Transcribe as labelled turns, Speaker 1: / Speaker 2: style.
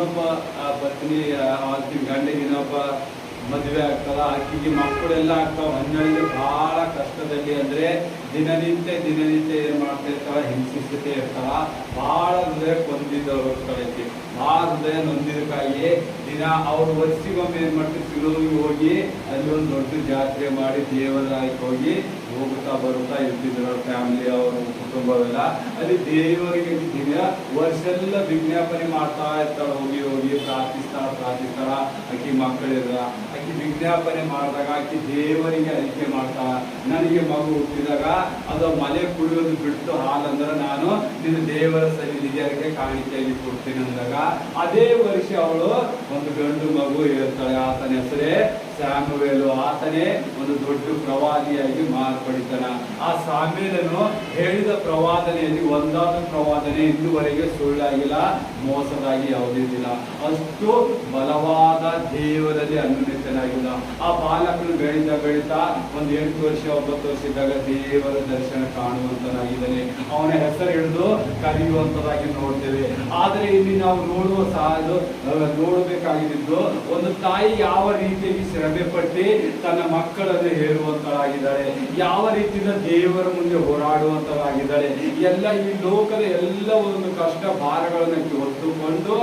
Speaker 1: ಇನ್ನೊಬ್ಬ ಪತ್ನಿ ಆಕಿನ ಗಂಡಿಗೆ ಇನ್ನೊಬ್ಬ ಮದುವೆ ಆಗ್ತಾವ, ಆಕಿಗೆ ಮಕ್ಕಳೆಲ್ಲ ಆಗ್ತಾವ. ಹನ್ನೆರಡು ಬಹಳ ಕಷ್ಟದಲ್ಲಿ ಅಂದ್ರೆ ದಿನನಿತ್ಯ ಏನ್ ಮಾಡ್ತಾ ಇರ್ತಾವ, ಹಿಂಸಿಸ್ತಾ ಇರ್ತಾವ. ಬಹಳ ಹೃದಯ ಕೊಂದಿದ್ದವ್ರು ಇರ್ತಾಳೆ, ಬಹಳ ಹೃದಯ ನೊಂದಿದಕ್ಕಾಗಿ ದಿನ ಅವ್ರು ವರ್ಷಿಗೊಮ್ಮೆ ಏನ್ ಮಾಡ್ತೀವಿ, ಸಿಲುವಿಗೆ ಹೋಗಿ ಅಲ್ಲಿ ಒಂದು ದೊಡ್ಡ ಜಾತ್ರೆ ಮಾಡಿ ದೇವರಾಗಿ ಹೋಗಿ ಹೋಗುತ್ತಾ ಬರುತ್ತಾ ಇರ್ತಿದ್ರು ಅವ್ರ ಫ್ಯಾಮಿಲಿ, ಅವ್ರ ಕುಟುಂಬವೆಲ್ಲ. ಅಲ್ಲಿ ದೇವರಿಗೆ ದಿನ ವರ್ಷೆಲ್ಲ ವಿಜ್ಞಾಪನೆ ಮಾಡ್ತಾ ಇರ್ತಾಳೆ, ಹೋಗಿ ಪ್ರಾರ್ಥಿಸ್ತಾಳ. ಆಕಿ ಮಕ್ಕಳಿಲ್ಲ, ಆಕಿ ವಿಜ್ಞಾಪನೆ ಮಾಡಿದಾಗ ಆಕಿ ದೇವರಿಗೆ ಅರಿಕೆ ಮಾಡ್ತಾಳ. ನನಗೆ ಮಗು ಹುಟ್ಟಿದಾಗ ಅದು ಮಲೆ ಕುಡಿಯೋದು ಬಿಟ್ಟು ಹಾಲಂದ್ರೆ ನಾನು ನಿನ್ನ ದೇವರ ಸನ್ನಿಧಿಗೆ ಕಾಣಿಕೆಯಲ್ಲಿ ಕೊಡ್ತೀನಿ ಅಂದಾಗ ಅದೇ ವರ್ಷ ಅವಳು ಒಂದು ಗಂಡು ಮಗು ಹೇಳ್ತಾಳೆ. ಆತನ ಹೆಸರೇ ಸ್ಯಾಮುವೇಲು. ಆತನೇ ಒಂದು ದೊಡ್ಡ ಪ್ರವಾದಿಯಾಗಿ ಮಾರ್ಪಡಿತಾನ. ಆ ಸಾಮೇಲನು ಹೇಳಿದ ಪ್ರವಾದನೆಯಲ್ಲಿ ಒಂದಾದ ಪ್ರವಾದನೆ ಇದುವರೆಗೆ ಸುಳ್ಳಾಗಿಲ್ಲ, ಮೋಸದಾಗಿ ಯಾವುದಿಲ್ಲ. ಅಷ್ಟು ಬಲವಾದ ದೇವರಲ್ಲಿ ಅನ್ವಯಿತನಾಗಿಲ್ಲ. ಆ ಬಾಲಕನು ಬೆಳೀತಾ ಒಂದು 8 ವರ್ಷ 9 ವರ್ಷ ಇದ್ದಾಗ ದೇವರ ದರ್ಶನ ಕಾಣುವಂತನಾಗಿದ್ದಾನೆ. ಅವನ ಹೆಸರು ಹಿಡಿದು ಕರೆಯುವಂತದಾಗಿ ನೋಡ್ತೇವೆ. ಆದರೆ ಇಲ್ಲಿ ನಾವು ನೋಡಬೇಕಾಗಿದ್ದು ಒಂದು ತಾಯಿ ಯಾವ ರೀತಿಯಾಗಿ ಶ್ರಮೆ ಪಟ್ಟು ತನ್ನ ಮಕ್ಕಳನ್ನು ಹೇರುವಂತಳಾಗಿದ್ದಾಳೆ, ಯಾವ ರೀತಿಯಿಂದ ದೇವರ ಮುಂದೆ ಹೋರಾಡುವಂತಳಾಗಿದ್ದಾಳೆ. ಎಲ್ಲ ಈ ಲೋಕದ ಎಲ್ಲ ಒಂದು ಕಷ್ಟ ಭಾರಗಳನ್ನು ಹೊತ್ತುಕೊಂಡು